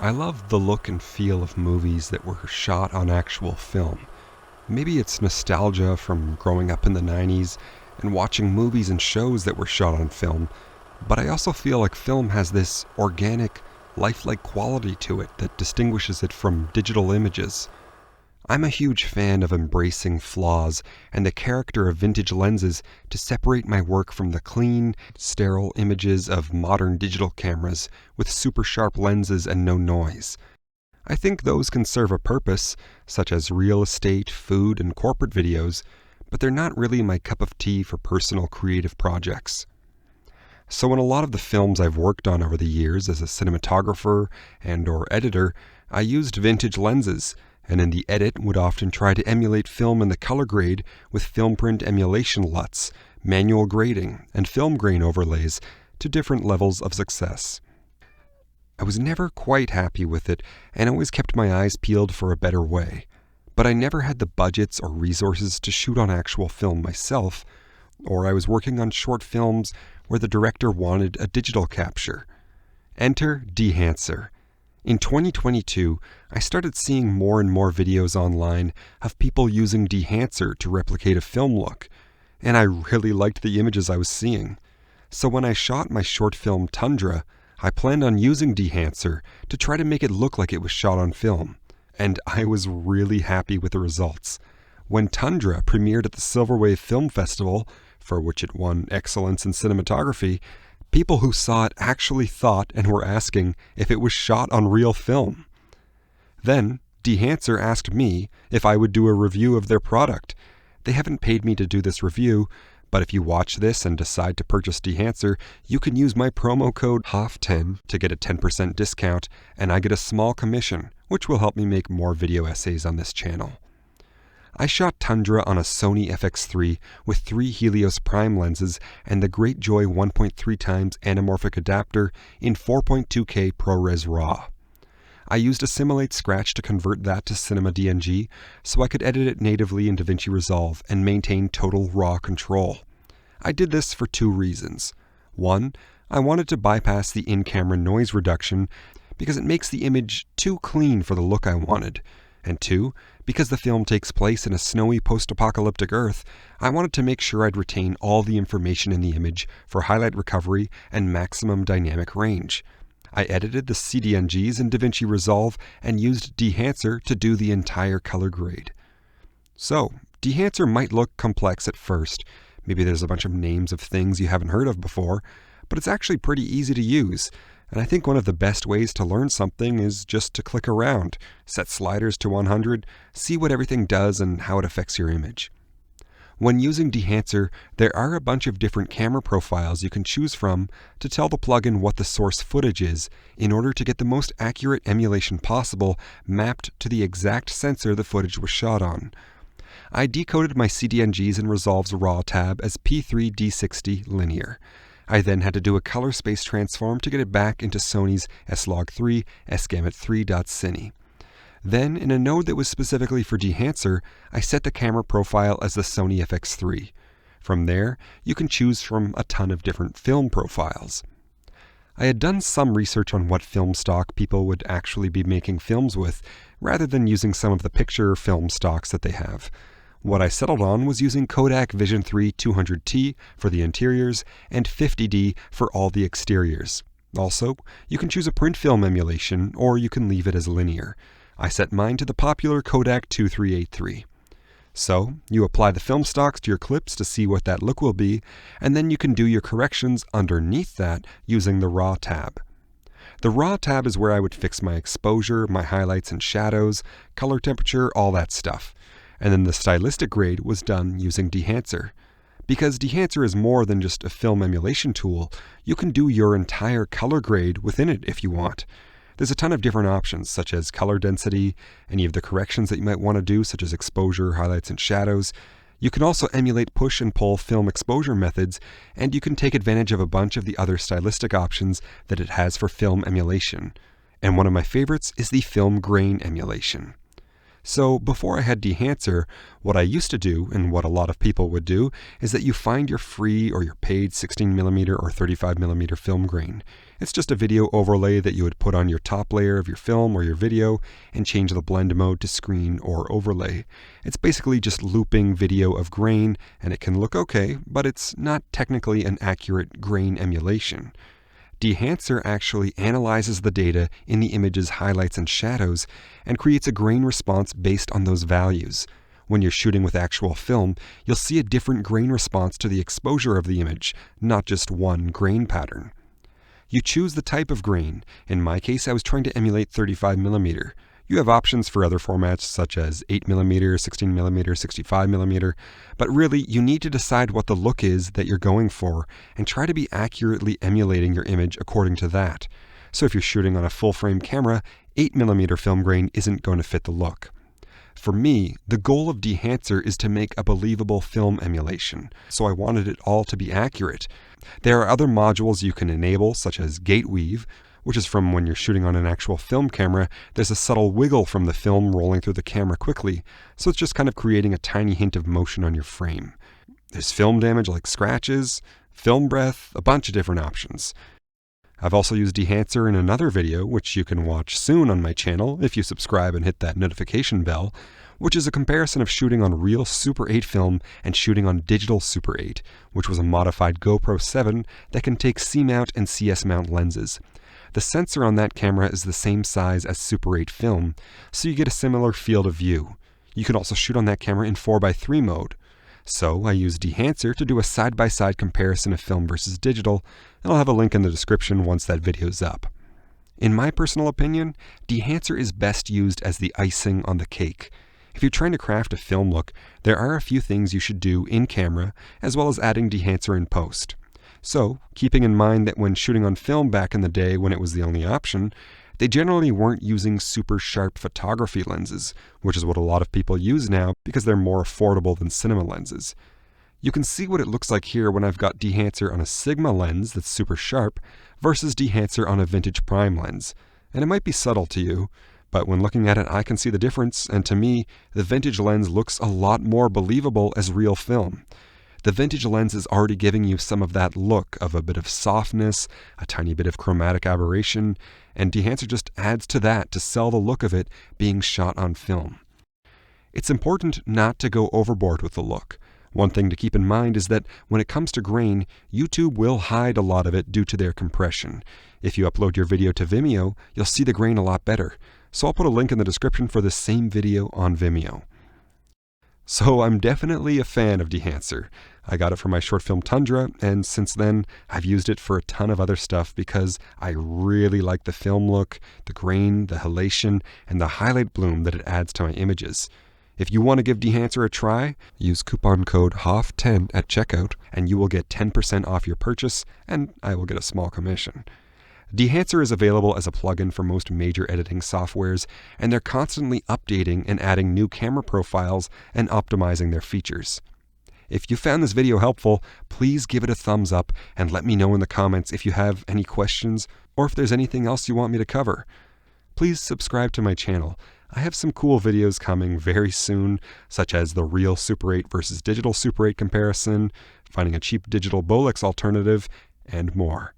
I love the look and feel of movies that were shot on actual film. Maybe it's nostalgia from growing up in the 90s and watching movies and shows that were shot on film, but I also feel like film has this organic, lifelike quality to it that distinguishes it from digital images. I'm a huge fan of embracing flaws and the character of vintage lenses to separate my work from the clean, sterile images of modern digital cameras with super sharp lenses and no noise. I think those can serve a purpose, such as real estate, food, and corporate videos, but they're not really my cup of tea for personal creative projects. So in a lot of the films I've worked on over the years as a cinematographer and/or editor, I used vintage lenses, and in the edit would often try to emulate film in the color grade with film print emulation LUTs, manual grading, and film grain overlays to different levels of success. I was never quite happy with it and always kept my eyes peeled for a better way, but I never had the budgets or resources to shoot on actual film myself, or I was working on short films where the director wanted a digital capture. Enter Dehancer. In 2022, I started seeing more and more videos online of people using Dehancer to replicate a film look, and I really liked the images I was seeing. So when I shot my short film Tundra, I planned on using Dehancer to try to make it look like it was shot on film, and I was really happy with the results. When Tundra premiered at the Silverwave Film Festival, for which it won Excellence in Cinematography, people who saw it actually thought and were asking if it was shot on real film. Then, Dehancer asked me if I would do a review of their product. They haven't paid me to do this review, but if you watch this and decide to purchase Dehancer, you can use my promo code HOFF10 to get a 10% discount, and I get a small commission, which will help me make more video essays on this channel. I shot Tundra on a Sony FX3 with 3 Helios prime lenses and the Greatjoy 1.3x anamorphic adapter in 4.2K ProRes RAW. I used a Simulate Scratch to convert that to Cinema DNG so I could edit it natively in DaVinci Resolve and maintain total RAW control. I did this for 2 reasons. 1, I wanted to bypass the in-camera noise reduction because it makes the image too clean for the look I wanted. And 2, because the film takes place in a snowy post-apocalyptic Earth, I wanted to make sure I'd retain all the information in the image for highlight recovery and maximum dynamic range. I edited the CDNGs in DaVinci Resolve and used Dehancer to do the entire color grade. So, Dehancer might look complex at first. Maybe there's a bunch of names of things you haven't heard of before, but it's actually pretty easy to use. And I think one of the best ways to learn something is just to click around, set sliders to 100, see what everything does and how it affects your image. When using Dehancer, there are a bunch of different camera profiles you can choose from to tell the plugin what the source footage is in order to get the most accurate emulation possible mapped to the exact sensor the footage was shot on. I decoded my CDNGs in Resolve's RAW tab as P3D60 linear. I then had to do a color space transform to get it back into Sony's S-Log3 sgamut3.cine. Then, in a node that was specifically for Dehancer, I set the camera profile as the Sony FX3. From there, you can choose from a ton of different film profiles. I had done some research on what film stock people would actually be making films with, rather than using some of the picture film stocks that they have. What I settled on was using Kodak Vision 3 200T for the interiors and 50D for all the exteriors. Also, you can choose a print film emulation, or you can leave it as linear. I set mine to the popular Kodak 2383. So, you apply the film stocks to your clips to see what that look will be, and then you can do your corrections underneath that using the RAW tab. The RAW tab is where I would fix my exposure, my highlights and shadows, color temperature, all that stuff. And then the stylistic grade was done using Dehancer. Because Dehancer is more than just a film emulation tool, you can do your entire color grade within it if you want. There's a ton of different options, such as color density, any of the corrections that you might want to do, such as exposure, highlights, and shadows. You can also emulate push and pull film exposure methods, and you can take advantage of a bunch of the other stylistic options that it has for film emulation. And one of my favorites is the film grain emulation. So before I had Dehancer, what I used to do, and what a lot of people would do, is that you find your free or your paid 16mm or 35mm film grain, It's just a video overlay that you would put on your top layer of your film or your video and change the blend mode to screen or overlay. It's basically just looping video of grain, and it can look okay, but it's not technically an accurate grain emulation. Dehancer actually analyzes the data in the image's highlights and shadows and creates a grain response based on those values. When you're shooting with actual film, you'll see a different grain response to the exposure of the image, not just one grain pattern. You choose the type of grain. In my case, I was trying to emulate 35mm. You have options for other formats such as 8mm, 16mm, 65mm, but really you need to decide what the look is that you're going for and try to be accurately emulating your image according to that. So if you're shooting on a full-frame camera, 8mm film grain isn't going to fit the look. For me, the goal of Dehancer is to make a believable film emulation, so I wanted it all to be accurate. There are other modules you can enable, such as gate weave, which is from when you're shooting on an actual film camera. There's a subtle wiggle from the film rolling through the camera quickly, so it's just kind of creating a tiny hint of motion on your frame. There's film damage like scratches, film breath, a bunch of different options. I've also used Dehancer in another video, which you can watch soon on my channel if you subscribe and hit that notification bell, which is a comparison of shooting on real Super 8 film and shooting on digital Super 8, which was a modified GoPro 7 that can take C-mount and CS mount lenses. The sensor on that camera is the same size as Super 8 film, so you get a similar field of view. You can also shoot on that camera in 4:3 mode. So I used Dehancer to do a side-by-side comparison of film versus digital, and I'll have a link in the description once that video's up. In my personal opinion, Dehancer is best used as the icing on the cake. If you're trying to craft a film look, there are a few things you should do in camera, as well as adding Dehancer in post. So, keeping in mind that when shooting on film back in the day when it was the only option, they generally weren't using super sharp photography lenses, which is what a lot of people use now because they're more affordable than cinema lenses. You can see what it looks like here when I've got Dehancer on a Sigma lens that's super sharp versus Dehancer on a vintage prime lens. And it might be subtle to you, but when looking at it I can see the difference, and to me, the vintage lens looks a lot more believable as real film. The vintage lens is already giving you some of that look of a bit of softness, a tiny bit of chromatic aberration, and Dehancer just adds to that to sell the look of it being shot on film. It's important not to go overboard with the look. One thing to keep in mind is that when it comes to grain, YouTube will hide a lot of it due to their compression. If you upload your video to Vimeo, you'll see the grain a lot better. So I'll put a link in the description for the same video on Vimeo. So I'm definitely a fan of Dehancer. I got it for my short film Tundra, and since then I've used it for a ton of other stuff because I really like the film look, the grain, the halation, and the highlight bloom that it adds to my images. If you want to give Dehancer a try, use coupon code HOFF10 at checkout and you will get 10% off your purchase, and I will get a small commission. Dehancer is available as a plugin for most major editing softwares, and they're constantly updating and adding new camera profiles and optimizing their features. If you found this video helpful, please give it a thumbs up and let me know in the comments if you have any questions or if there's anything else you want me to cover. Please subscribe to my channel. I have some cool videos coming very soon, such as the real Super 8 versus digital Super 8 comparison, finding a cheap digital Bolex alternative, and more.